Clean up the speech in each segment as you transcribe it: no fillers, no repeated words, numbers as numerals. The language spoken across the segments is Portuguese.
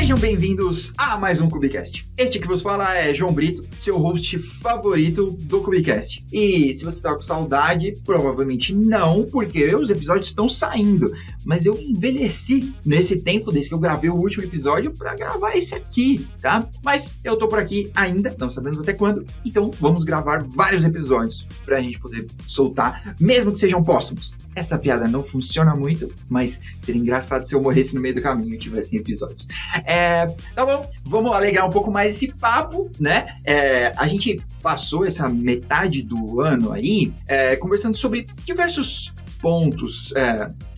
Sejam bem-vindos a mais um Cubicast. Este que vos fala é João Brito, seu host favorito do Cubicast. E se você tá com saudade, provavelmente não, porque os episódios estão saindo. Mas eu envelheci nesse tempo, desde que eu gravei o último episódio, pra gravar esse aqui, tá? Mas eu tô por aqui ainda, não sabemos até quando, então vamos gravar vários episódios pra gente poder soltar, mesmo que sejam póstumos. Essa piada não funciona muito, mas seria engraçado se eu morresse no meio do caminho e tivessem episódios. Tá bom, vamos alegrar um pouco mais esse papo, né? A gente passou essa metade do ano aí conversando sobre diversos pontos,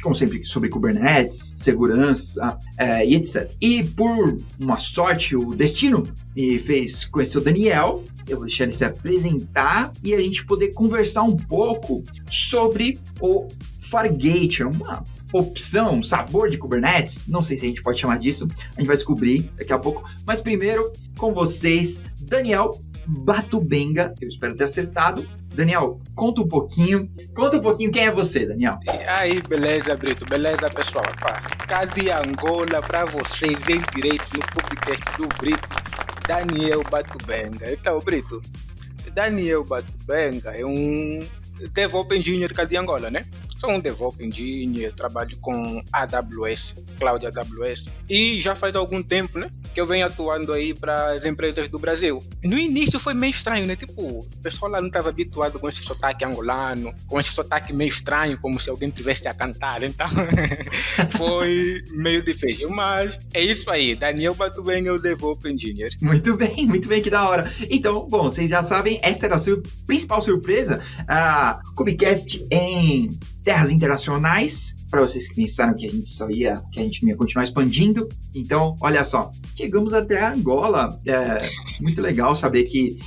como sempre, sobre Kubernetes, segurança e etc. E por uma sorte, o destino me fez conhecer o Daniel. Eu vou deixar ele se apresentar e a gente poder conversar um pouco sobre o Fargate, uma opção, um sabor de Kubernetes, não sei se a gente pode chamar disso, a gente vai descobrir daqui a pouco, mas primeiro, com vocês, Daniel Batubenga, eu espero ter acertado. Daniel, conta um pouquinho quem é você, Daniel. E aí, beleza, Brito, beleza, pessoal? Cá de Angola, para vocês, em direito no podcast do Brito, Daniel Batubenga. Então, Brito, Daniel Batubenga é um DevOps Engineer cá de Angola, né? Sou um DevOps Engineer, trabalho com AWS, Cloud AWS, e já faz algum tempo, né, que eu venho atuando aí para as empresas do Brasil. No início foi meio estranho, né, tipo, o pessoal lá não estava habituado com esse sotaque angolano, com esse sotaque meio estranho, como se alguém tivesse a cantar, então foi meio difícil, mas é isso aí, Daniel Batubenga é o DevOps Engineer. Muito bem, que da hora. Então, bom, vocês já sabem, essa era a principal surpresa, a Cubicast em terras internacionais, para vocês que pensaram que a gente não ia continuar expandindo. Então, olha só, chegamos até Angola. Muito legal saber que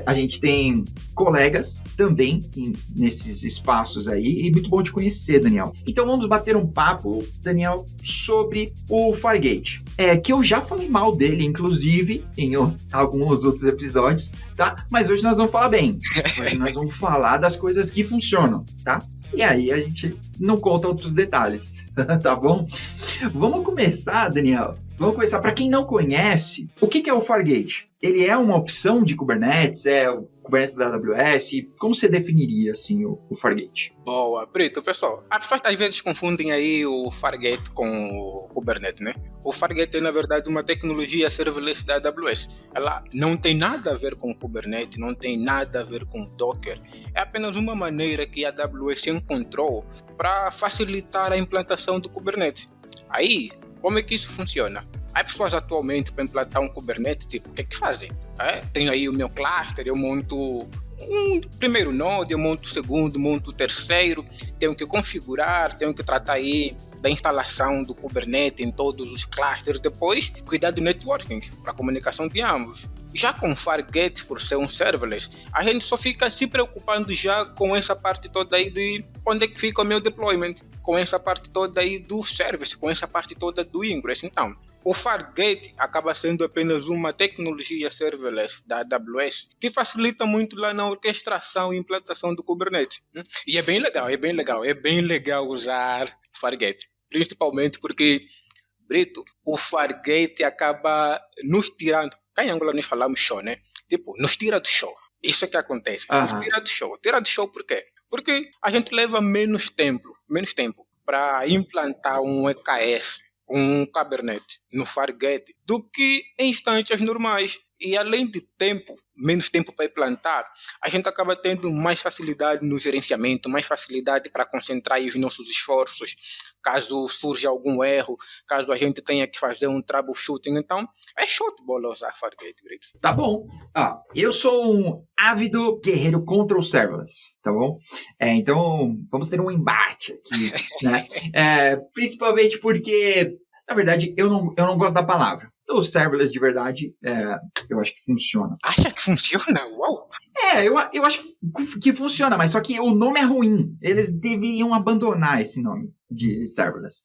a gente tem colegas também nesses espaços aí, e muito bom te conhecer, Daniel. Então vamos bater um papo, Daniel, sobre o Fargate, que eu já falei mal dele, inclusive, em alguns outros episódios, tá? Mas hoje nós vamos falar bem. Hoje nós vamos falar das coisas que funcionam, tá? E aí a gente não conta outros detalhes, tá bom? Vamos começar, Daniel. Vamos começar. Para quem não conhece, o que é o Fargate? Ele é uma opção de Kubernetes? É o Kubernetes da AWS? Como você definiria, assim, o Fargate? Boa, Brito, pessoal. As pessoas às vezes confundem aí o Fargate com o Kubernetes, né? O Fargate é, na verdade, uma tecnologia serverless da AWS. Ela não tem nada a ver com o Kubernetes, não tem nada a ver com o Docker. É apenas uma maneira que a AWS encontrou para facilitar a implantação do Kubernetes. Aí, como é que isso funciona? As pessoas atualmente, para implantar um Kubernetes, tipo, o que é que fazem? Tenho aí o meu cluster, eu monto um primeiro node, eu monto o segundo, monto o terceiro, tenho que configurar, tenho que tratar aí da instalação do Kubernetes em todos os clusters, depois cuidar do networking, para a comunicação de ambos. Já com o Fargate, por ser um serverless, a gente só fica se preocupando já com essa parte toda aí de onde é que fica o meu deployment, com essa parte toda aí do service, com essa parte toda do ingress. Então, o Fargate acaba sendo apenas uma tecnologia serverless da AWS que facilita muito lá na orquestração e implantação do Kubernetes. E é bem legal usar Fargate, principalmente porque, Brito, o Fargate acaba nos tirando. Cá em Angola nós falamos show, né? Tipo, nos tira do show. Isso é que acontece. Nos tira do show. Tira do show por quê? Porque a gente leva menos tempo para implantar um EKS, um Kubernetes no Fargate, do que em instâncias normais. E além de menos tempo para implantar, a gente acaba tendo mais facilidade no gerenciamento, mais facilidade para concentrar os nossos esforços, caso surja algum erro, caso a gente tenha que fazer um troubleshooting. Então, é show de bola usar Fargate, Brito. Tá bom. Eu sou um ávido guerreiro contra o serverless, tá bom? Então, vamos ter um embate aqui, né? Principalmente porque, na verdade, eu não gosto da palavra. O serverless, de verdade, eu acho que funciona. Acha que funciona? Uau! Eu acho que funciona, mas só que o nome é ruim. Eles deveriam abandonar esse nome de serverless.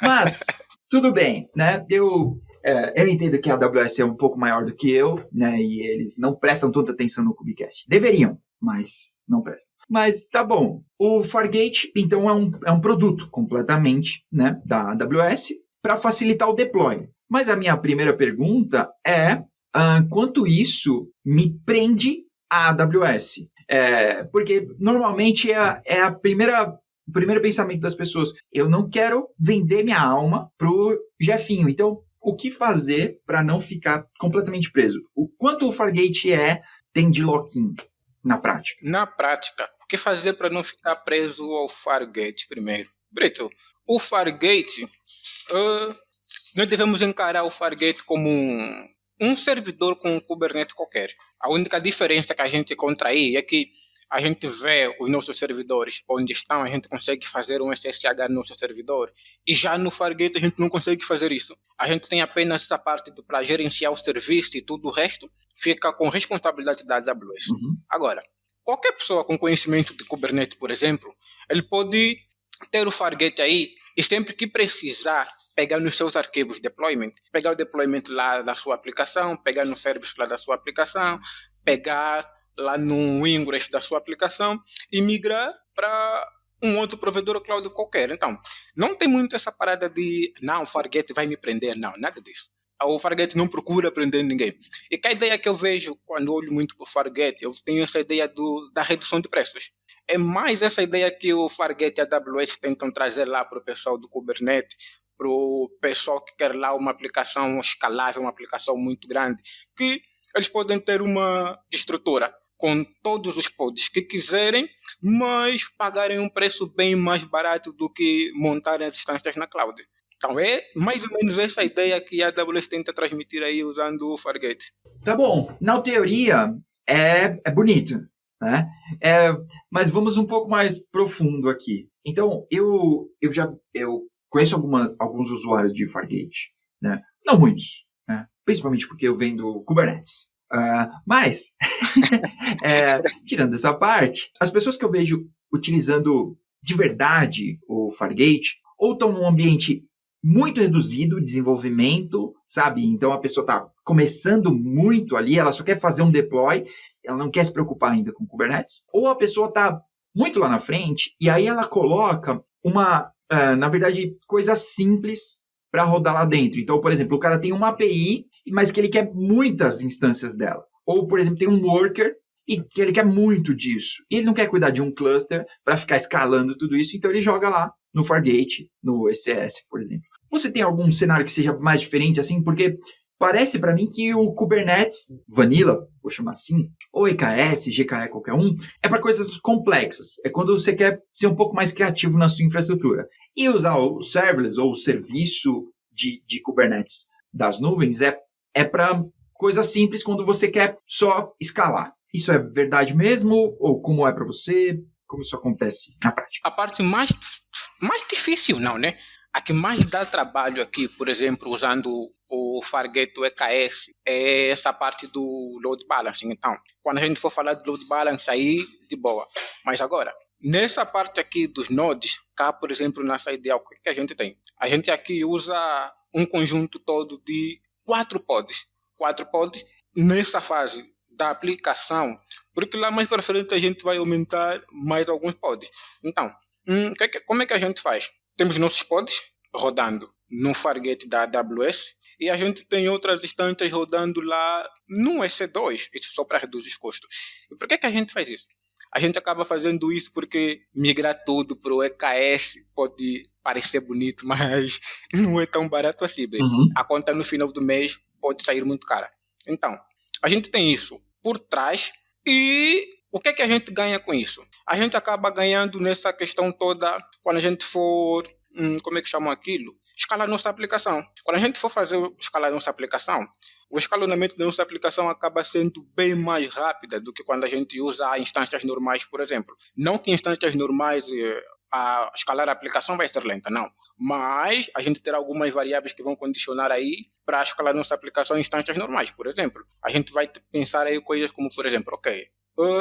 Mas, tudo bem, né? Eu entendo que a AWS é um pouco maior do que eu, né? E eles não prestam tanta atenção no Kubecast. Deveriam, mas não prestam. Mas tá bom. O Fargate, então, é um produto completamente, né, da AWS. para facilitar o deploy. Mas a minha primeira pergunta é quanto isso me prende a AWS? Porque normalmente é o primeiro pensamento das pessoas. Eu não quero vender minha alma pro Jefinho. Então, o que fazer para não ficar completamente preso? O quanto o Fargate tem de lock-in na prática? Na prática, o que fazer para não ficar preso ao Fargate primeiro? Brito, o Fargate, nós devemos encarar o Fargate como um servidor com um Kubernetes qualquer. A única diferença que a gente encontra aí é que a gente vê os nossos servidores onde estão, a gente consegue fazer um SSH no nosso servidor, e já no Fargate a gente não consegue fazer isso. A gente tem apenas essa parte para gerenciar o serviço e tudo o resto fica com responsabilidade da AWS. Agora, qualquer pessoa com conhecimento de Kubernetes, por exemplo, ele pode ter o Fargate aí e sempre que precisar pegar nos seus arquivos de deployment, pegar o deployment lá da sua aplicação, pegar no service lá da sua aplicação, pegar lá no Ingress da sua aplicação e migrar para um outro provedor cloud qualquer. Então, não tem muito essa parada de não, o Fargate vai me prender, não, nada disso. O Fargate não procura prender ninguém. E que a ideia que eu vejo quando olho muito para o Fargate, eu tenho essa ideia da redução de preços. É mais essa ideia que o Fargate e a AWS tentam trazer lá para o pessoal do Kubernetes, para o pessoal que quer lá uma aplicação escalável, uma aplicação muito grande, que eles podem ter uma estrutura com todos os pods que quiserem, mas pagarem um preço bem mais barato do que montarem as instâncias na cloud. Então é mais ou menos essa ideia que a AWS tenta transmitir aí usando o Fargate. Tá bom. Na teoria é bonito, né? Mas vamos um pouco mais profundo aqui. Então, eu conheço alguns usuários de Fargate, né? Não muitos, né? Principalmente porque eu vendo Kubernetes. Mas, tirando essa parte, as pessoas que eu vejo utilizando de verdade o Fargate, ou estão num ambiente muito reduzido, desenvolvimento, sabe? Então a pessoa está começando muito ali, ela só quer fazer um deploy, ela não quer se preocupar ainda com Kubernetes, ou a pessoa está muito lá na frente, e aí ela coloca na verdade, coisas simples para rodar lá dentro. Então, por exemplo, o cara tem uma API, mas que ele quer muitas instâncias dela. Ou, por exemplo, tem um worker e que ele quer muito disso. E ele não quer cuidar de um cluster para ficar escalando tudo isso, então ele joga lá no Fargate, no ECS, por exemplo. Você tem algum cenário que seja mais diferente assim? Porque parece para mim que o Kubernetes Vanilla, vou chamar assim, ou EKS, GKE, qualquer um, é para coisas complexas. É quando você quer ser um pouco mais criativo na sua infraestrutura. E usar o serverless ou o serviço de Kubernetes das nuvens é para coisas simples quando você quer só escalar. Isso é verdade mesmo? Ou como é para você? Como isso acontece na prática? A parte mais difícil, não, né? A que mais dá trabalho aqui, por exemplo, usando o Fargate do EKS, é essa parte do load balancing. Então, quando a gente for falar de load balance, aí de boa. Mas agora, nessa parte aqui dos nodes, cá, por exemplo, nessa ideia, o que a gente tem? A gente aqui usa um conjunto todo de 4 pods. 4 pods nessa fase da aplicação, porque lá mais para frente a gente vai aumentar mais alguns pods. Então, como é que a gente faz? Temos nossos pods rodando no Fargate da AWS e a gente tem outras instâncias rodando lá no EC2, isso só para reduzir os custos. E por que a gente faz isso? A gente acaba fazendo isso porque migrar tudo para o EKS pode parecer bonito, mas não é tão barato assim. A conta no final do mês pode sair muito cara. Então, a gente tem isso por trás e o que a gente ganha com isso? A gente acaba ganhando nessa questão toda quando a gente for, como é que chamam aquilo? Escalar nossa aplicação. Quando a gente for escalar nossa aplicação, o escalonamento da nossa aplicação acaba sendo bem mais rápida do que quando a gente usa instâncias normais, por exemplo. Não que instâncias normais a escalar a aplicação vai ser lenta, não. Mas a gente terá algumas variáveis que vão condicionar aí para escalar nossa aplicação em instâncias normais, por exemplo. A gente vai pensar aí coisas como, por exemplo,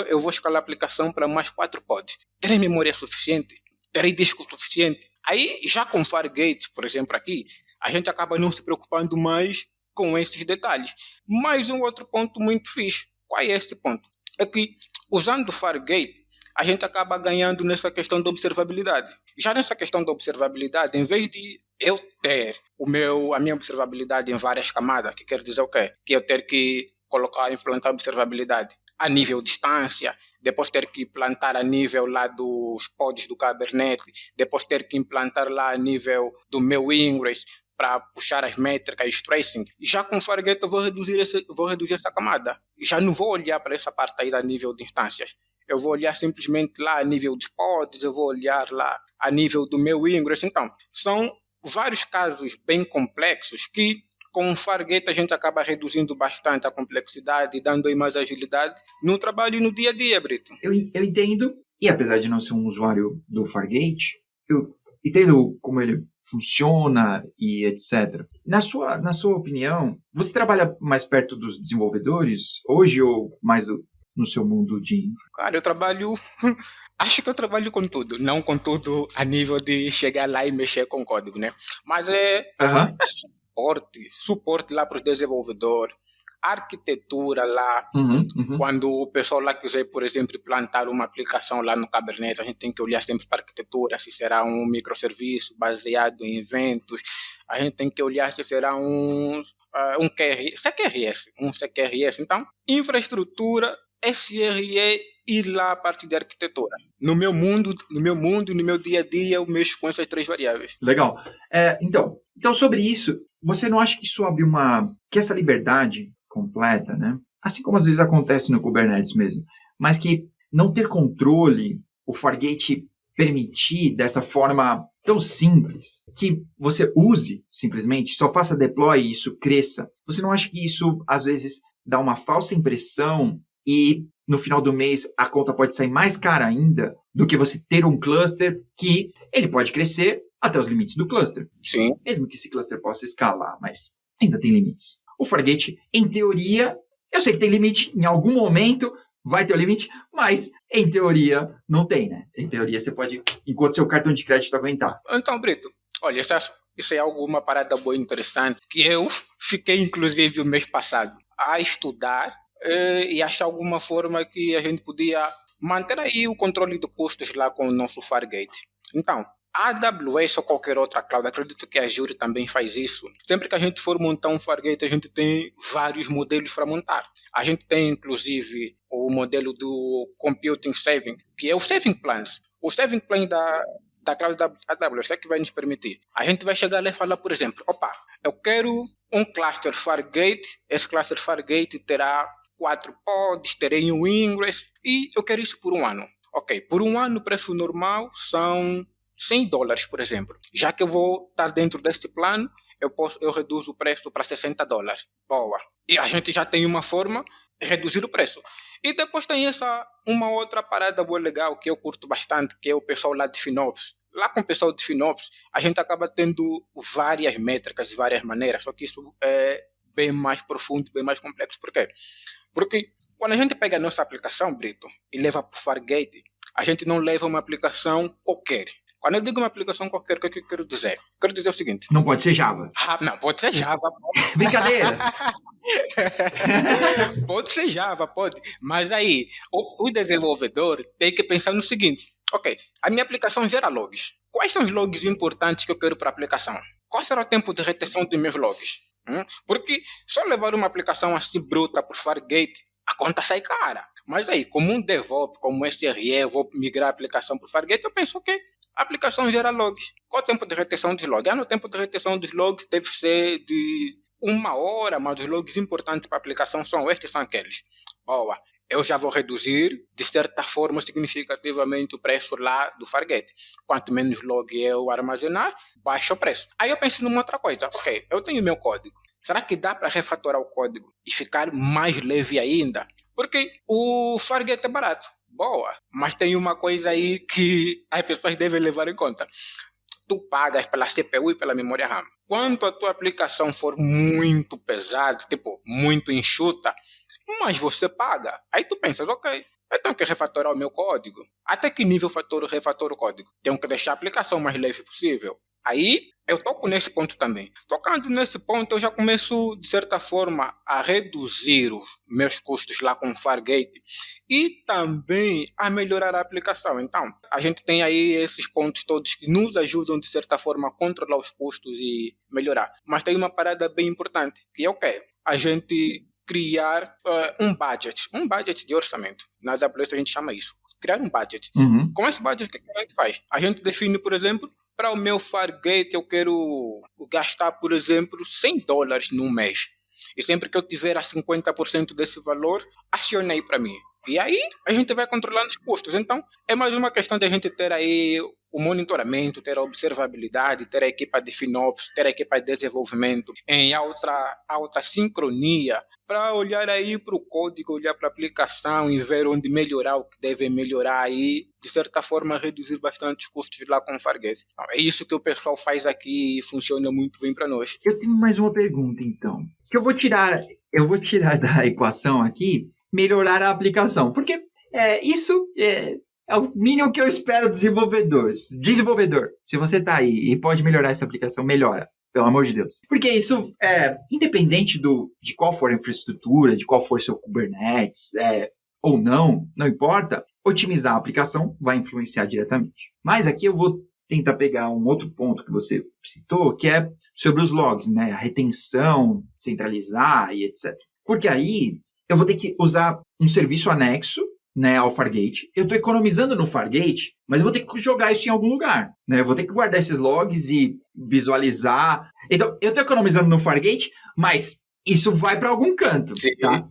eu vou escalar a aplicação para mais 4 pods. Terei memória suficiente? Terei disco suficiente? Aí, já com Fargate, por exemplo, aqui, a gente acaba não se preocupando mais com esses detalhes. Mas um outro ponto muito fixe. Qual é esse ponto? É que, usando o Fargate, a gente acaba ganhando nessa questão da observabilidade. Já nessa questão da observabilidade, em vez de eu ter a minha observabilidade em várias camadas, que quer dizer o quê? Que eu ter que implantar observabilidade a nível distância, depois ter que implantar a nível lá dos pods do Kubernetes, depois ter que implantar lá a nível do meu Ingress para puxar as métricas e tracing. Já com o Fargate eu vou reduzir essa camada. Já não vou olhar para essa parte aí a nível de instâncias. Eu vou olhar simplesmente lá a nível dos pods, eu vou olhar lá a nível do meu Ingress. Então, são vários casos bem complexos que com o Fargate a gente acaba reduzindo bastante a complexidade e dando aí mais agilidade no trabalho e no dia a dia, Brito. Eu entendo, e apesar de não ser um usuário do Fargate, eu entendo como ele funciona e etc. Na sua opinião, você trabalha mais perto dos desenvolvedores hoje ou mais no seu mundo de infra? Cara, eu trabalho... Acho que eu trabalho com tudo. Não com tudo a nível de chegar lá e mexer com código, né? Mas é suporte lá para os desenvolvedores, arquitetura lá. Quando o pessoal lá quiser, por exemplo, implantar uma aplicação lá no Kubernetes, a gente tem que olhar sempre para a arquitetura, se será um microserviço baseado em eventos, a gente tem que olhar se será um CQRS. Então, infraestrutura, SRE e lá a parte de arquitetura. No meu mundo, no meu dia a dia, eu mexo com essas 3 variáveis. Legal. Então, sobre isso, você não acha que isso abre que essa liberdade completa, né? Assim como às vezes acontece no Kubernetes mesmo, mas que não ter controle, o Fargate permitir dessa forma tão simples, que você use simplesmente, só faça deploy e isso cresça. Você não acha que isso às vezes dá uma falsa impressão e no final do mês a conta pode sair mais cara ainda do que você ter um cluster que ele pode crescer até os limites do cluster? Sim. Mesmo que esse cluster possa escalar, mas ainda tem limites. O Fargate, em teoria, eu sei que tem limite, em algum momento vai ter o limite, mas em teoria não tem, né? Em teoria você pode, enquanto seu cartão de crédito aguentar. Então, Brito, olha, isso é uma parada boa e interessante, que eu fiquei, inclusive, o mês passado a estudar e achar alguma forma que a gente podia manter aí o controle de custos lá com o nosso Fargate. Então, a AWS ou qualquer outra cloud, acredito que a Azure também faz isso. Sempre que a gente for montar um Fargate, a gente tem vários modelos para montar. A gente tem, inclusive, o modelo do Computing Saving, que é o Saving Plans. O Saving Plan da cloud da AWS, o que é que vai nos permitir? A gente vai chegar lá e falar, por exemplo, eu quero um cluster Fargate, esse cluster Fargate terá 4 pods, terei um Ingress, e eu quero isso por um ano. Ok, por um ano o preço normal são $100, por exemplo. Já que eu vou estar dentro deste plano, eu reduzo o preço para $60. Boa. E a gente já tem uma forma de reduzir o preço. E depois tem uma outra parada boa legal que eu curto bastante, que é o pessoal lá de FinOps. Lá com o pessoal de FinOps, a gente acaba tendo várias métricas de várias maneiras, só que isso é bem mais profundo, bem mais complexo. Por quê? Porque quando a gente pega a nossa aplicação, Brito, e leva para o Fargate, a gente não leva uma aplicação qualquer. Quando eu digo uma aplicação qualquer, o que eu quero dizer? Quero dizer o seguinte. Não pode ser Java. Não, pode ser Java. Brincadeira. Pode ser Java, pode. Mas aí, o desenvolvedor tem que pensar no seguinte. Ok, a minha aplicação gera logs. Quais são os logs importantes que eu quero para a aplicação? Qual será o tempo de retenção dos meus logs? Porque só levar uma aplicação assim bruta para o Fargate, a conta sai cara. Mas aí, como um DevOps, como um SRE, eu vou migrar a aplicação para o Fargate, eu penso que a aplicação gera logs. Qual o tempo de retenção dos logs? No tempo de retenção dos logs deve ser de 1 hora, mas os logs importantes para a aplicação são aqueles. Boa. Eu já vou reduzir, de certa forma, significativamente o preço lá do Fargate. Quanto menos log eu armazenar, baixa o preço. Aí eu penso numa outra coisa. Ok, eu tenho meu código. Será que dá para refatorar o código e ficar mais leve ainda? Porque o Fargate é barato. Boa. Mas tem uma coisa aí que as pessoas devem levar em conta. Tu pagas pela CPU e pela memória RAM. Quando a tua aplicação for muito pesada, tipo, muito enxuta, mas você paga. Aí tu pensas, ok, eu tenho que refatorar o meu código. Até que nível refatoro o código? Tenho que deixar a aplicação mais leve possível. Aí eu toco nesse ponto também. Tocando nesse ponto, eu já começo, de certa forma, a reduzir os meus custos lá com o Fargate e também a melhorar a aplicação. Então, a gente tem aí esses pontos todos que nos ajudam, de certa forma, a controlar os custos e melhorar. Mas tem uma parada bem importante, que é o quê? A gente criar um budget de orçamento. Na AWS a gente chama isso, criar um budget. Uhum. Com esse budget, o que a gente faz? A gente define, por exemplo, para o meu Fargate eu quero gastar, por exemplo, $100 num mês. E sempre que eu tiver a 50% desse valor, acione aí para mim. E aí a gente vai controlando os custos. Então, é mais uma questão de a gente ter aí o monitoramento, ter a observabilidade, ter a equipa de FinOps, ter a equipa de desenvolvimento em alta sincronia, para olhar aí para o código, olhar para a aplicação e ver onde melhorar, o que deve melhorar aí, de certa forma reduzir bastante os custos lá com o Fargate. Então, é isso que o pessoal faz aqui e funciona muito bem para nós. Eu tenho mais uma pergunta, então. Que eu vou tirar da equação aqui, melhorar a aplicação. Porque isso é o mínimo que eu espero dos desenvolvedores. Desenvolvedor, se você tá aí e pode melhorar essa aplicação, melhora. Pelo amor de Deus. Porque isso, independente de qual for a infraestrutura, de qual for seu Kubernetes, ou não importa, otimizar a aplicação vai influenciar diretamente. Mas aqui eu vou tentar pegar um outro ponto que você citou, que é sobre os logs, né? A retenção, centralizar e etc. Porque aí eu vou ter que usar um serviço anexo, né, ao Fargate. Eu estou economizando no Fargate, mas eu vou ter que jogar isso em algum lugar, né? Eu vou ter que guardar esses logs e visualizar. Então, eu estou economizando no Fargate, mas isso vai para algum canto, Sim. tá?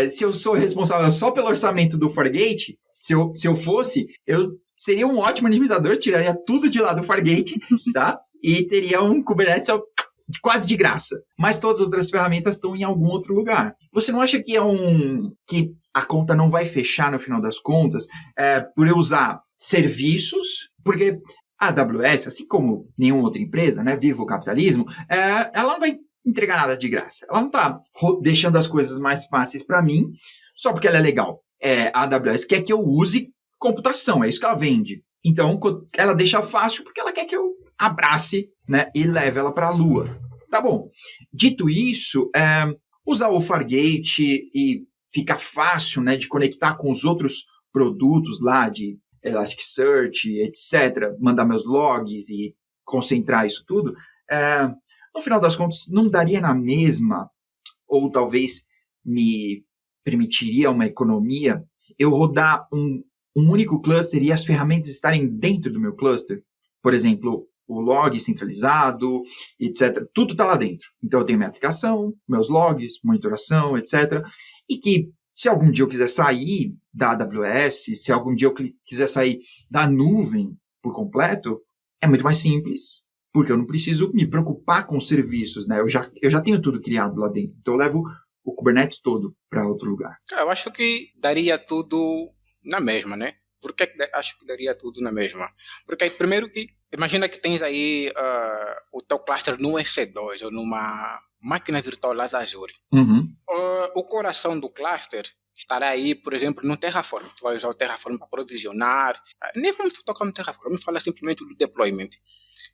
Se eu sou responsável só pelo orçamento do Fargate, se eu fosse, eu seria um ótimo administrador, tiraria tudo de lá do Fargate, tá? E teria um Kubernetes quase de graça. Mas todas as outras ferramentas estão em algum outro lugar. Você não acha que que a conta não vai fechar no final das contas por eu usar serviços? Porque a AWS, assim como nenhuma outra empresa, né, viva o capitalismo, ela não vai entregar nada de graça. Ela não está deixando as coisas mais fáceis para mim só porque ela é legal. A AWS quer que eu use computação, é isso que ela vende. Então, ela deixa fácil porque ela quer que eu abrace, né, e leve ela para a lua. Tá bom. Dito isso, usar o Fargate e ficar fácil, né, de conectar com os outros produtos lá de Elasticsearch, etc., mandar meus logs e concentrar isso tudo, no final das contas, não daria na mesma, ou talvez me permitiria uma economia, eu rodar um único cluster e as ferramentas estarem dentro do meu cluster. Por exemplo, o log centralizado, etc. Tudo está lá dentro. Então, eu tenho minha aplicação, meus logs, monitoração, etc. E que, se algum dia eu quiser sair da AWS, se algum dia eu quiser sair da nuvem por completo, é muito mais simples, porque eu não preciso me preocupar com os serviços, né? Eu já tenho tudo criado lá dentro. Então, eu levo o Kubernetes todo para outro lugar. Eu acho que daria tudo na mesma, né? Por que acho que daria tudo na mesma? Porque primeiro que, imagina que tens aí o teu cluster no EC2 ou numa máquina virtual lá da Azure. Uhum. O coração do cluster estará aí, por exemplo, no Terraform. Tu vai usar o Terraform para provisionar. Nem vamos tocar no Terraform, vamos falar simplesmente do deployment.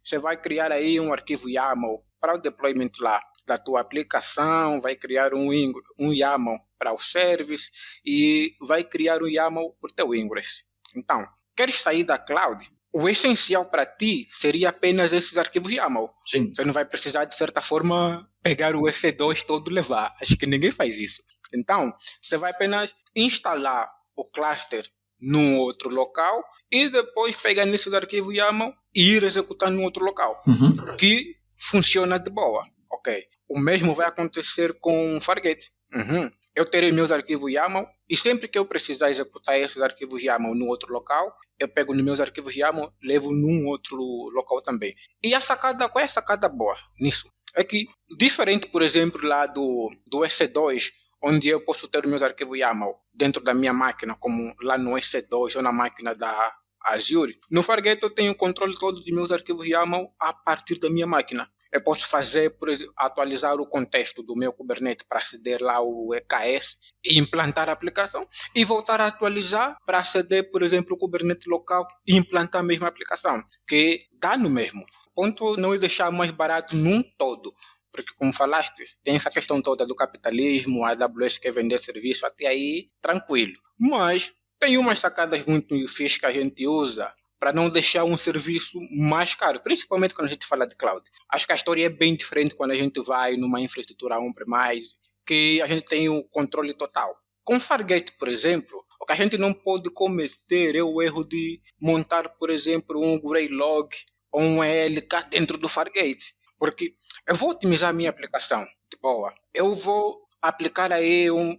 Você vai criar aí um arquivo YAML para o deployment lá da tua aplicação, vai criar um YAML para o service e vai criar um YAML para o teu Ingress. Então, queres sair da cloud? O essencial para ti seria apenas esses arquivos YAML. Sim. Você não vai precisar, de certa forma, pegar o EC2 todo e levar. Acho que ninguém faz isso. Então, você vai apenas instalar o cluster num outro local e depois pegar nesses arquivos YAML e ir executar num outro local. Uhum. Que funciona de boa. Ok. O mesmo vai acontecer com o Fargate. Eu terei meus arquivos YAML e sempre que eu precisar executar esses arquivos YAML no outro local, eu pego nos meus arquivos YAML, levo num outro local também. E qual é a sacada boa nisso? É que, diferente, por exemplo, lá do EC2, onde eu posso ter os meus arquivos YAML dentro da minha máquina, como lá no EC2 ou na máquina da Azure, no Fargate eu tenho o controle todo dos meus arquivos YAML a partir da minha máquina. Eu posso fazer, por exemplo, atualizar o contexto do meu Kubernetes para aceder lá ao EKS e implantar a aplicação e voltar a atualizar para aceder, por exemplo, o Kubernetes local e implantar a mesma aplicação, que dá no mesmo. O ponto não é deixar mais barato num todo, porque como falaste, tem essa questão toda do capitalismo, a AWS quer vender serviço, até aí tranquilo. Mas tem umas sacadas muito fixas que a gente usa para não deixar um serviço mais caro, principalmente quando a gente fala de cloud. Acho que a história é bem diferente quando a gente vai numa infraestrutura on-premise, que a gente tem o controle total. Com Fargate, por exemplo, o que a gente não pode cometer é o erro de montar, por exemplo, um Greylog ou um ELK dentro do Fargate. Porque eu vou otimizar a minha aplicação de boa. Eu vou aplicar aí um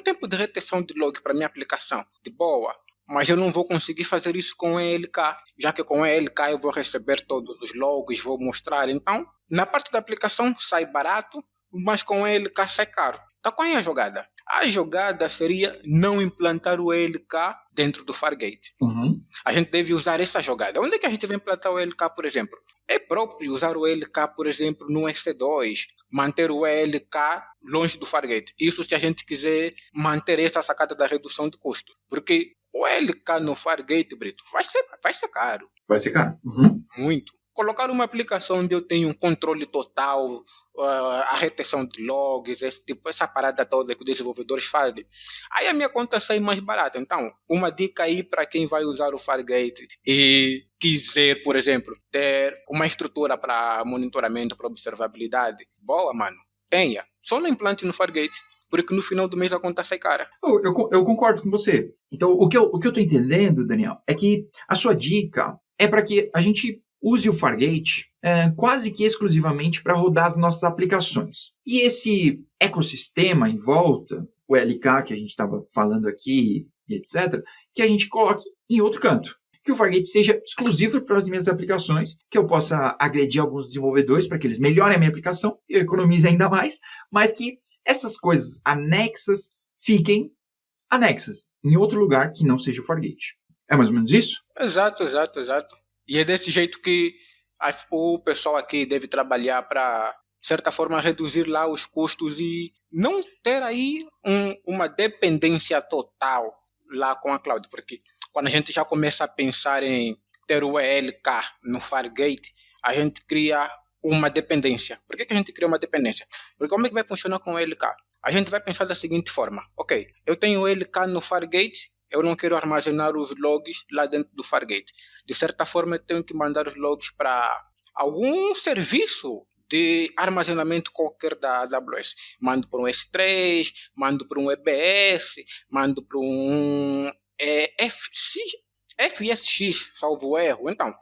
tempo de retenção de log para minha aplicação de boa. Mas eu não vou conseguir fazer isso com o ELK, já que com o ELK eu vou receber todos os logs, vou mostrar. Então, na parte da aplicação sai barato, mas com o ELK sai caro. Então, qual é a jogada? A jogada seria não implantar o ELK dentro do Fargate. Uhum. A gente deve usar essa jogada. Onde é que a gente vai implantar o ELK, por exemplo? É próprio usar o ELK, por exemplo, no EC2, manter o ELK longe do Fargate. Isso se a gente quiser manter essa sacada da redução de custo. Porque o ELK no Fargate, Brito, vai ser caro. Vai ser caro. Uhum. Muito. Colocar uma aplicação onde eu tenho um controle total, a retenção de logs, essa parada toda que os desenvolvedores fazem, aí a minha conta sai mais barata. Então, uma dica aí para quem vai usar o Fargate e quiser, por exemplo, ter uma estrutura para monitoramento, para observabilidade, boa, mano, tenha. Só não implante no Fargate, porque no final do mês a conta sai cara. Eu concordo com você. Então, o que eu estou entendendo, Daniel, é que a sua dica é para que a gente use o Fargate quase que exclusivamente para rodar as nossas aplicações. E esse ecossistema em volta, o LK que a gente estava falando aqui, etc., que a gente coloque em outro canto. Que o Fargate seja exclusivo para as minhas aplicações, que eu possa agredir alguns desenvolvedores para que eles melhorem a minha aplicação, eu economize ainda mais, mas que essas coisas anexas fiquem anexas em outro lugar que não seja o Fargate. É mais ou menos isso? Exato. E é desse jeito que o pessoal aqui deve trabalhar para, de certa forma, reduzir lá os custos e não ter aí uma dependência total lá com a cloud. Porque quando a gente já começa a pensar em ter o ELK no Fargate, a gente cria uma dependência. Por que a gente cria uma dependência? Porque como é que vai funcionar com o ELK? A gente vai pensar da seguinte forma. Ok, eu tenho o ELK no Fargate, eu não quero armazenar os logs lá dentro do Fargate. De certa forma, eu tenho que mandar os logs para algum serviço de armazenamento qualquer da AWS. Mando para um S3, mando para um EBS, mando para um FSX, salvo erro. Então,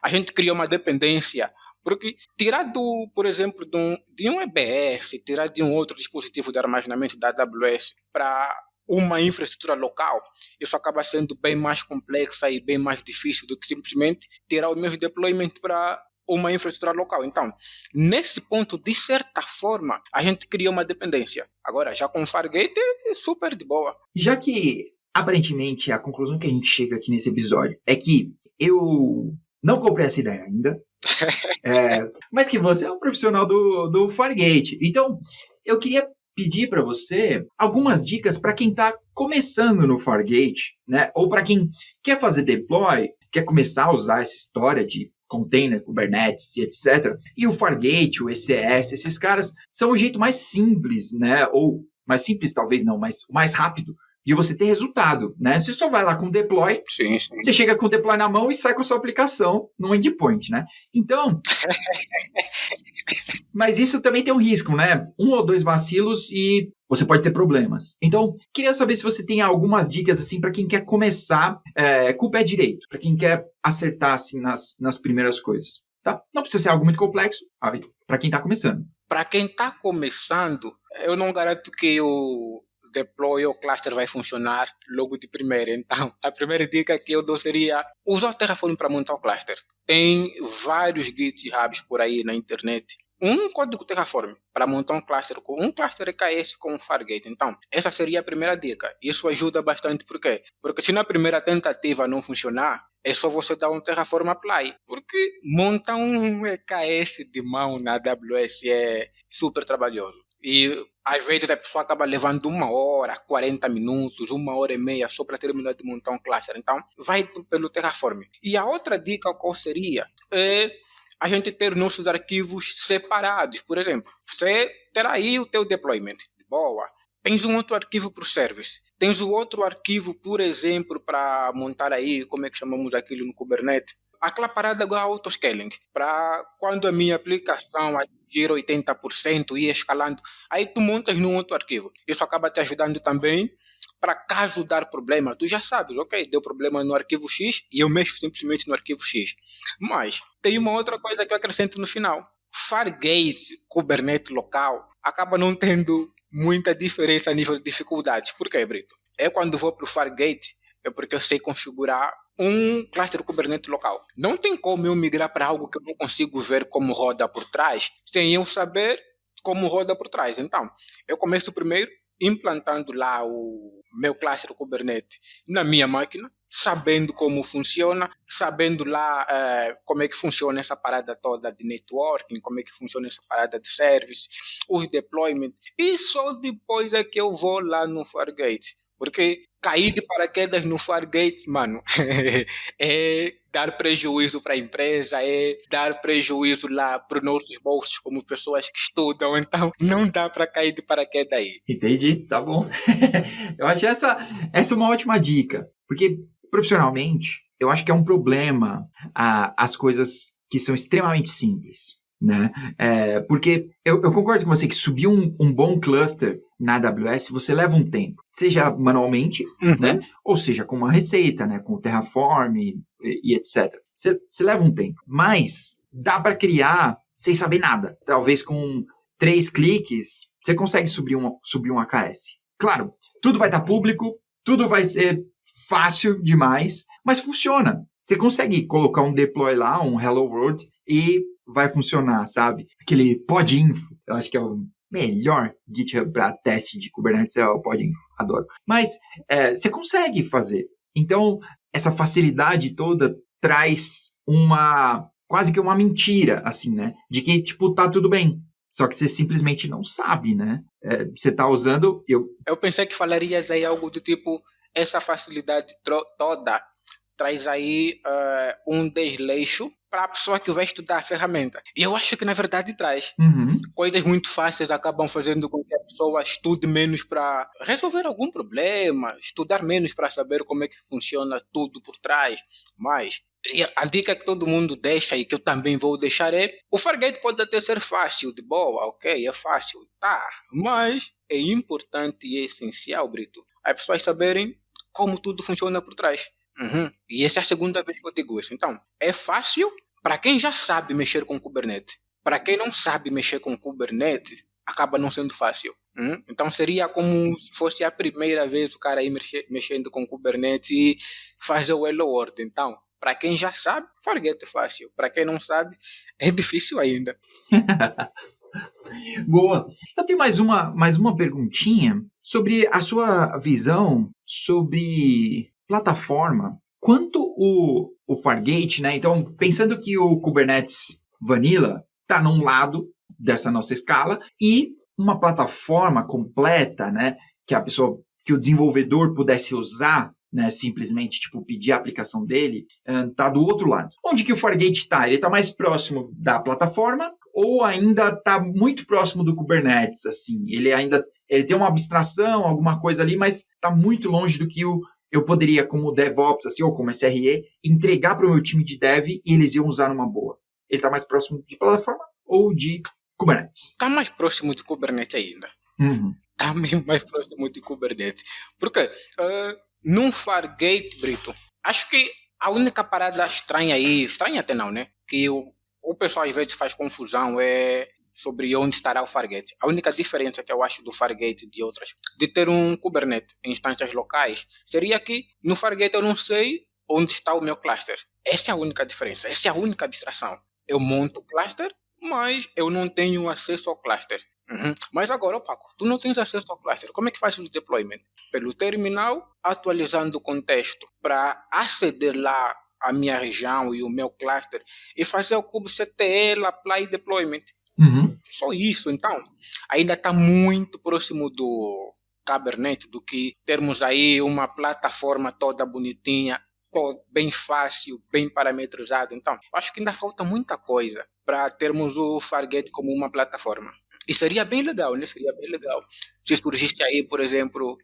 a gente cria uma dependência, porque tirar por exemplo, de um EBS, tirar de um outro dispositivo de armazenamento da AWS para uma infraestrutura local, isso acaba sendo bem mais complexa e bem mais difícil do que simplesmente tirar o meu deployment para uma infraestrutura local. Então, nesse ponto, de certa forma, a gente cria uma dependência. Agora, já com o Fargate, é super de boa. Já que, aparentemente, a conclusão que a gente chega aqui nesse episódio é que eu não comprei essa ideia ainda, mas que você é um profissional do Fargate. Então, eu queria pedir para você algumas dicas para quem está começando no Fargate, né? Ou para quem quer fazer deploy, quer começar a usar essa história de container, Kubernetes e etc. E o Fargate, o ECS, esses caras são o jeito mais simples, né? Ou mais simples talvez não, mas o mais rápido de você ter resultado, né? Você só vai lá com deploy, sim. Você chega com o deploy na mão e sai com a sua aplicação no endpoint, né? Então, mas isso também tem um risco, né? 1 ou 2 vacilos e você pode ter problemas. Então, queria saber se você tem algumas dicas assim para quem quer começar com o pé direito, para quem quer acertar assim nas primeiras coisas, tá? Não precisa ser algo muito complexo, para quem está começando. Para quem está começando, eu não garanto que o deploy ou cluster vai funcionar logo de primeira. Então, a primeira dica que eu dou seria usar o Terraform para montar o cluster. Tem vários GitHubs por aí na internet um código Terraform para montar um cluster EKS com um Fargate. Então, essa seria a primeira dica. Isso ajuda bastante, por quê? Porque se na primeira tentativa não funcionar, é só você dar um Terraform Apply. Porque montar um EKS de mão na AWS é super trabalhoso. E às vezes a pessoa acaba levando 1 hora, 40 minutos, 1 hora e meia só para terminar de montar um cluster. Então, vai pelo Terraform. E a outra dica qual seria é a gente ter nossos arquivos separados. Por exemplo, você terá aí o teu deployment. Boa. Tens um outro arquivo para o service. Tens o outro arquivo, por exemplo, para montar aí, como é que chamamos aquilo no Kubernetes? Aquela parada igual a autoscaling, para quando a minha aplicação atingir 80% e ir escalando, aí tu montas num outro arquivo. Isso acaba te ajudando também para caso dar problema. Tu já sabes, ok, deu problema no arquivo X e eu mexo simplesmente no arquivo X. Mas tem uma outra coisa que eu acrescento no final. Fargate, Kubernetes local, acaba não tendo muita diferença a nível de dificuldades. Por quê, Brito? Quando vou para o Fargate, é porque eu sei configurar um cluster Kubernetes local. Não tem como eu migrar para algo que eu não consigo ver como roda por trás, sem eu saber como roda por trás. Então, eu começo primeiro implantando lá o meu cluster Kubernetes na minha máquina, sabendo como funciona, sabendo lá como é que funciona essa parada toda de networking, como é que funciona essa parada de service, os deployments, e só depois é que eu vou lá no Fargate. Porque cair de paraquedas no Fargate, mano, é dar prejuízo para a empresa, é dar prejuízo lá para os nossos bolsos como pessoas que estudam, então não dá para cair de paraquedas aí. Entendi, tá bom. Eu acho essa uma ótima dica, porque profissionalmente eu acho que é um problema as coisas que são extremamente simples, né? Porque eu concordo com você que subir um bom cluster na AWS, você leva um tempo, seja manualmente, né? Ou seja, com uma receita, né? Com o Terraform e etc. Você leva um tempo, mas dá para criar sem saber nada. Talvez com 3 cliques, você consegue subir um AKS. Claro, tudo vai estar público, tudo vai ser fácil demais, mas funciona. Você consegue colocar um deploy lá, um Hello World, e vai funcionar, sabe? Aquele podinfo, eu acho que é o melhor GitHub para teste de Kubernetes, é o podinfo, adoro. Mas você consegue fazer. Então, essa facilidade toda traz quase que uma mentira, assim, né? De que, tipo, tá tudo bem. Só que você simplesmente não sabe, né? Você tá usando... Eu pensei que falarias aí algo do tipo, essa facilidade toda traz aí um desleixo para a pessoa que vai estudar a ferramenta. E eu acho que na verdade traz. Coisas muito fáceis acabam fazendo com que a pessoa estude menos para resolver algum problema, estudar menos para saber como é que funciona tudo por trás. Mas a dica que todo mundo deixa e que eu também vou deixar é: o Fargate pode até ser fácil, de boa, ok, é fácil, tá. Mas é importante e é essencial, Brito, as pessoas saberem como tudo funciona por trás. E essa é a segunda vez que eu digo isso. Então, é fácil para quem já sabe mexer com Kubernetes. Para quem não sabe mexer com Kubernetes, acaba não sendo fácil. Então, seria como se fosse a primeira vez o cara aí mexendo com Kubernetes e fazer o Hello World. Então, para quem já sabe, Fargate é fácil. Para quem não sabe, é difícil ainda. Boa. Eu tenho mais uma perguntinha sobre a sua visão sobre plataforma. Quanto o Fargate, né? Então, pensando que o Kubernetes Vanilla está num lado dessa nossa escala e uma plataforma completa, né? Que o desenvolvedor pudesse usar, né, simplesmente, tipo, pedir a aplicação dele, tá do outro lado. Onde que o Fargate está? Ele está mais próximo da plataforma ou ainda está muito próximo do Kubernetes, assim? Ele tem uma abstração, alguma coisa ali, mas está muito longe do que eu poderia, como DevOps, assim, ou como SRE, entregar para o meu time de dev e eles iam usar numa boa. Ele está mais próximo de plataforma ou de Kubernetes? Está mais próximo de Kubernetes ainda. Está mesmo mais próximo de Kubernetes. Porque num Fargate, Brito, acho que a única parada estranha aí, estranha até não, né? Que o pessoal às vezes faz confusão sobre onde estará o Fargate. A única diferença que eu acho do Fargate de outras, de ter um Kubernetes em instâncias locais, seria que no Fargate eu não sei onde está o meu cluster. Essa é a única diferença, essa é a única abstração. Eu monto o cluster mas eu não tenho acesso ao cluster. Mas agora, Paco, tu não tens acesso ao cluster. Como é que fazes o deployment? Pelo terminal, atualizando o contexto para aceder lá à minha região e o meu cluster e fazer o kubectl apply deployment. Só isso, então. Ainda está muito próximo do Kubernetes do que termos aí uma plataforma toda bonitinha, bem fácil, bem parametrizado. Então, acho que ainda falta muita coisa para termos o Fargate como uma plataforma. E seria bem legal, né? Seria bem legal se surgisse aí, por exemplo,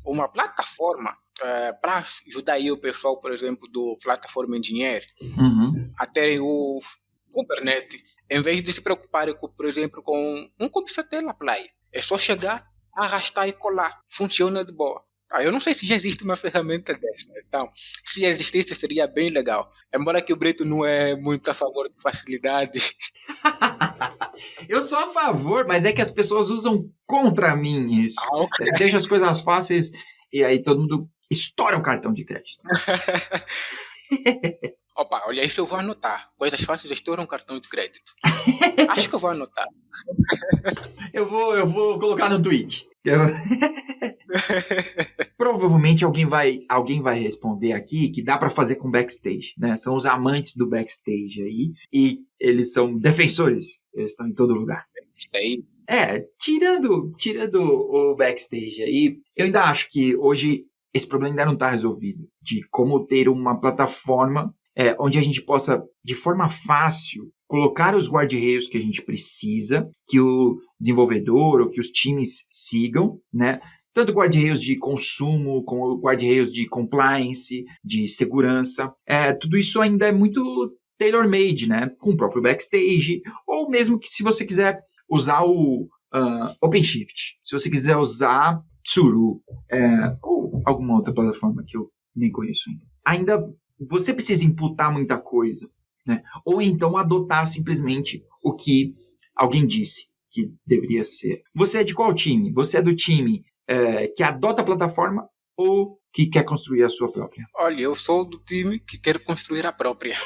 uma plataforma para ajudar aí o pessoal, por exemplo, do Platform Engineer a terem o Kubernetes, em vez de se preocuparem, por exemplo, com um kubectl apply. É só chegar, arrastar e colar. Funciona de boa. Eu não sei se já existe uma ferramenta dessa. Então, se existisse, seria bem legal. Embora que o Brito não é muito a favor de facilidades. Eu sou a favor, mas é que as pessoas usam contra mim isso. Okay. Deixa as coisas fáceis e aí todo mundo estoura o cartão de crédito. Opa, olha, isso eu vou anotar. Coisas fáceis estouram cartão de crédito. Acho que eu vou anotar. Eu vou colocar no tweet. Provavelmente alguém vai responder aqui que dá para fazer com backstage, né? São os amantes do backstage aí e eles são defensores. Eles estão em todo lugar. Tirando o backstage aí, eu ainda acho que hoje esse problema ainda não está resolvido de como ter uma plataforma onde a gente possa, de forma fácil, colocar os guarda-reios que a gente precisa, que o desenvolvedor ou que os times sigam, né? Tanto guarda-reios de consumo, como guarda-reios de compliance, de segurança. Tudo isso ainda é muito tailor-made, né? Com o próprio backstage, ou mesmo que se você quiser usar o OpenShift, se você quiser usar Tsuru, ou alguma outra plataforma que eu nem conheço ainda você precisa imputar muita coisa, né? Ou então adotar simplesmente o que alguém disse que deveria ser. Você é de qual time? Você é do time que adota a plataforma ou que quer construir a sua própria? Olha, eu sou do time que quer construir a própria.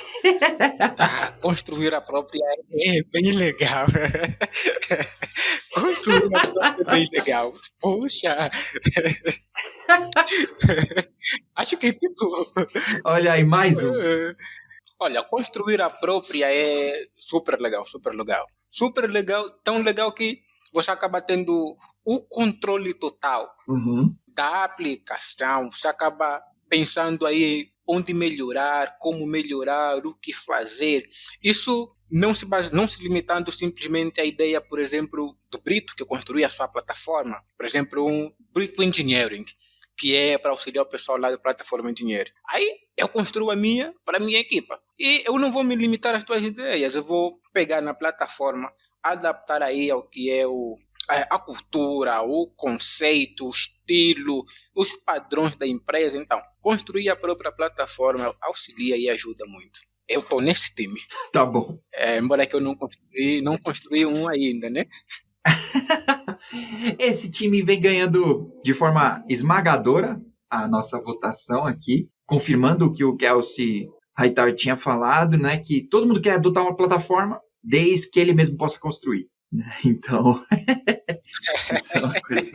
Construir a própria é bem legal. Construir a própria é bem legal. Poxa! Acho que tipo... Olha aí, mais um. Olha, construir a própria é super legal, super legal. Super legal, tão legal que você acaba tendo o controle total da aplicação. Você acaba pensando aí onde melhorar, como melhorar, o que fazer. Isso não se limitando simplesmente à ideia, por exemplo, do Brito, que construía a sua plataforma. Por exemplo, um Brito Engineering, que é para auxiliar o pessoal lá do Platform Engineering. Aí eu construo a minha para a minha equipa. E eu não vou me limitar às tuas ideias. Eu vou pegar na plataforma, adaptar aí ao que é a cultura, o conceito, o estilo, os padrões da empresa. Então, construir a própria plataforma auxilia e ajuda muito. Eu estou nesse time. Tá bom. Embora que eu não construí um ainda, né? Esse time vem ganhando de forma esmagadora a nossa votação aqui, confirmando o que o Kelsey Hightower tinha falado, né? Que todo mundo quer adotar uma plataforma desde que ele mesmo possa construir. Então, isso é uma coisa.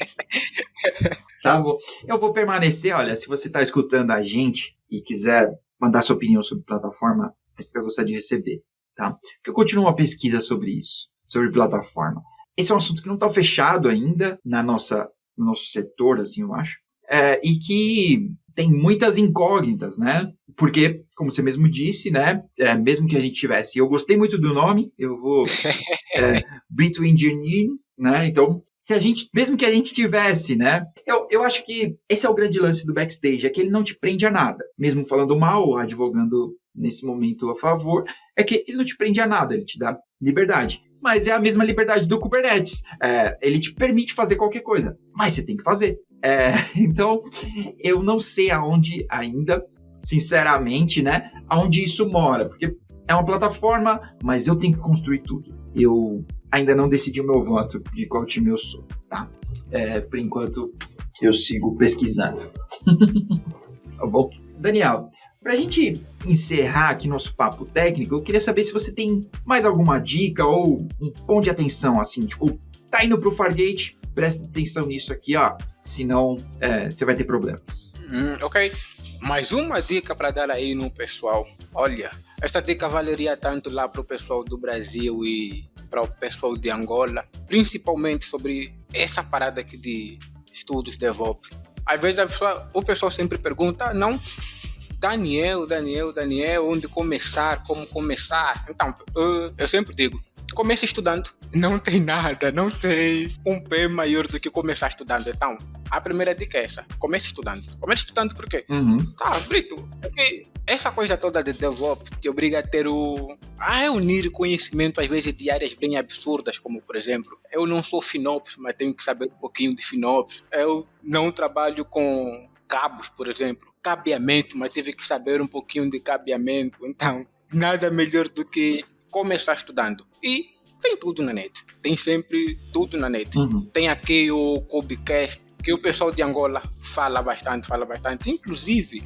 Tá bom. Eu vou permanecer, olha, se você está escutando a gente e quiser mandar sua opinião sobre plataforma, a gente vai gostar de receber, tá? Porque eu continuo uma pesquisa sobre isso, sobre plataforma. Esse é um assunto que não está fechado ainda no nosso setor, assim, eu acho, e que tem muitas incógnitas, né? Porque, como você mesmo disse, né? Mesmo que a gente tivesse, eu gostei muito do nome, eu vou Brito Engineering, né? Então, mesmo que a gente tivesse, né? Eu acho que esse é o grande lance do backstage, é que ele não te prende a nada. Mesmo falando mal, advogando nesse momento a favor, é que ele não te prende a nada, ele te dá liberdade. Mas é a mesma liberdade do Kubernetes. Ele te permite fazer qualquer coisa, mas você tem que fazer. Então, eu não sei aonde ainda, sinceramente, né? Aonde isso mora. Porque é uma plataforma, mas eu tenho que construir tudo. Eu ainda não decidi o meu voto de qual time eu sou, tá? Por enquanto, eu sigo pesquisando. Tá bom? Daniel, Pra gente encerrar aqui nosso papo técnico, eu queria saber se você tem mais alguma dica ou um ponto de atenção, assim, tipo, tá indo pro Fargate, presta atenção nisso aqui, ó, senão você vai ter problemas. Ok. Mais uma dica para dar aí no pessoal. Olha, essa dica valeria tanto lá para o pessoal do Brasil e para o pessoal de Angola, principalmente sobre essa parada aqui de estudos DevOps. Às vezes o pessoal sempre pergunta, não, Daniel, onde começar, como começar? Então, eu sempre digo, comece estudando. Não tem nada, não tem um pé maior do que começar estudando. Então, a primeira dica é essa, comece estudando. Comece estudando por quê? Tá, Brito, porque essa coisa toda de DevOps te obriga a ter a unir conhecimento, às vezes, de áreas bem absurdas, como, por exemplo, eu não sou FinOps, mas tenho que saber um pouquinho de FinOps. Eu não trabalho com cabos, por exemplo, cabeamento, mas tive que saber um pouquinho de cabeamento. Então, nada melhor do que começar estudando. E tem tudo na net. Tem sempre tudo na net. Tem aqui o Cubecast, que o pessoal de Angola fala bastante. Inclusive,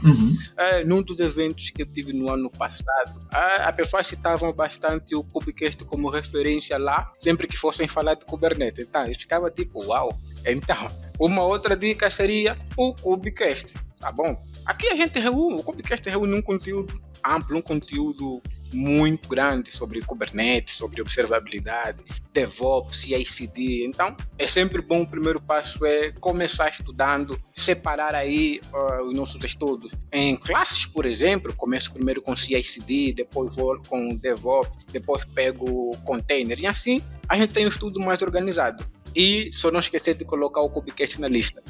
num dos eventos que eu tive no ano passado, as pessoas citavam bastante o Cubecast como referência lá, sempre que fossem falar de Kubernetes. Então, eu ficava tipo, uau. Então, uma outra dica seria o Cubecast, tá bom? Aqui o Cubecast reúne um conteúdo amplo, um conteúdo muito grande sobre Kubernetes, sobre observabilidade, DevOps, CI/CD. Então, é sempre bom, o primeiro passo é começar estudando, separar aí os nossos estudos em classes, por exemplo. Começo primeiro com CI/CD, depois vou com DevOps, depois pego o container, e assim a gente tem um estudo mais organizado. E só não esquecer de colocar o Cubecast na lista.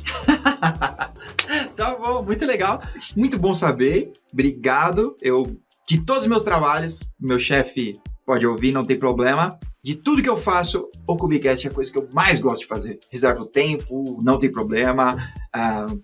Tá bom, muito legal. Muito bom saber. Obrigado. De todos os meus trabalhos, meu chefe pode ouvir, não tem problema. De tudo que eu faço, o Cubecast é a coisa que eu mais gosto de fazer. Reservo o tempo, não tem problema.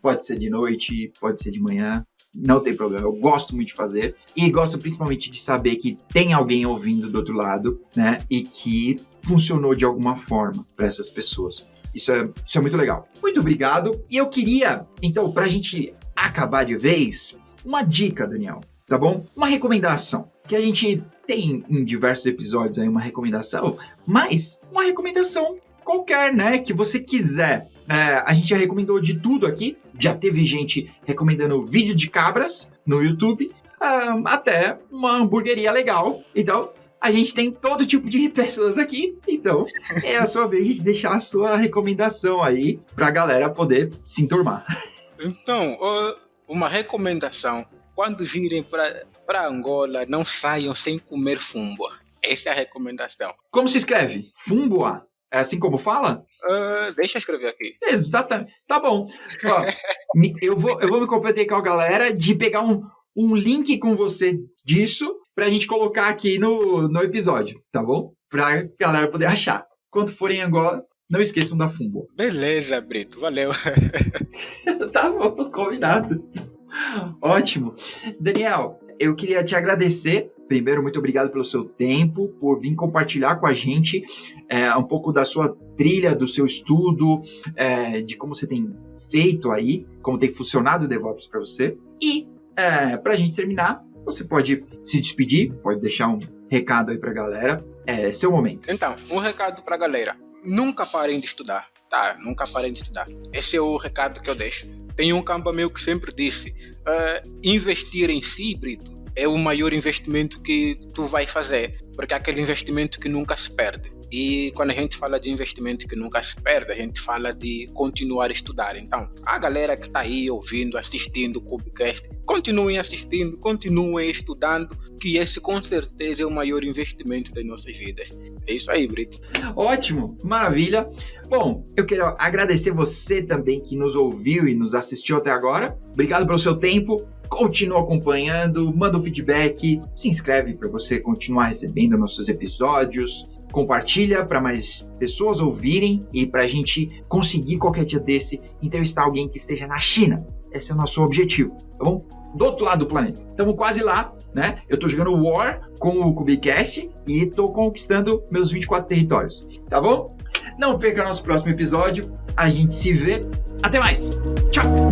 Pode ser de noite, pode ser de manhã. Não tem problema, eu gosto muito de fazer. E gosto principalmente de saber que tem alguém ouvindo do outro lado, né? E que funcionou de alguma forma para essas pessoas. Isso é muito legal. Muito obrigado. E eu queria, então, pra gente acabar de vez, uma dica, Daniel, tá bom? Uma recomendação. Que a gente tem em diversos episódios aí uma recomendação, mas uma recomendação qualquer, né? Que você quiser. A gente já recomendou de tudo aqui. Já teve gente recomendando vídeo de cabras no YouTube, até uma hamburgueria legal. Então, a gente tem todo tipo de pessoas aqui. Então, é a sua vez de deixar a sua recomendação aí pra galera poder se enturmar. Então, uma recomendação. Quando virem para Angola, não saiam sem comer fumboa. Essa é a recomendação. Como se escreve? Fumboa? É assim como fala? Deixa eu escrever aqui. Exatamente. Tá bom. Ó, eu vou me comprometer com a galera de pegar um link com você disso pra gente colocar aqui no episódio, tá bom? Pra galera poder achar. Quando forem em Angola, não esqueçam da Fumboa. Beleza, Brito. Valeu. Tá bom, combinado. Ótimo. Daniel, eu queria te agradecer. Primeiro, muito obrigado pelo seu tempo, por vir compartilhar com a gente um pouco da sua trilha, do seu estudo, de como você tem feito aí, como tem funcionado o DevOps para você. E, para a gente terminar, você pode se despedir, pode deixar um recado aí para a galera. É seu momento. Então, um recado para a galera. Nunca parem de estudar, tá? Nunca parem de estudar. Esse é o recado que eu deixo. Tem um camba meu que sempre disse, investir em si, Brito, é o maior investimento que tu vai fazer, porque é aquele investimento que nunca se perde. E quando a gente fala de investimento que nunca se perde, a gente fala de continuar a estudar. Então, a galera que está aí ouvindo, assistindo o Cubecast, continuem assistindo, continuem estudando, que esse com certeza é o maior investimento das nossas vidas. É isso aí, Brito. Ótimo, maravilha. Bom, eu quero agradecer você também que nos ouviu e nos assistiu até agora. Obrigado pelo seu tempo. Continua acompanhando, manda um feedback, se inscreve para você continuar recebendo nossos episódios, compartilha para mais pessoas ouvirem e para a gente conseguir qualquer dia desse entrevistar alguém que esteja na China. Esse é o nosso objetivo, tá bom? Do outro lado do planeta. Estamos quase lá, né? Eu tô jogando War com o Cubecast e tô conquistando meus 24 territórios, tá bom? Não perca nosso próximo episódio, a gente se vê. Até mais, tchau!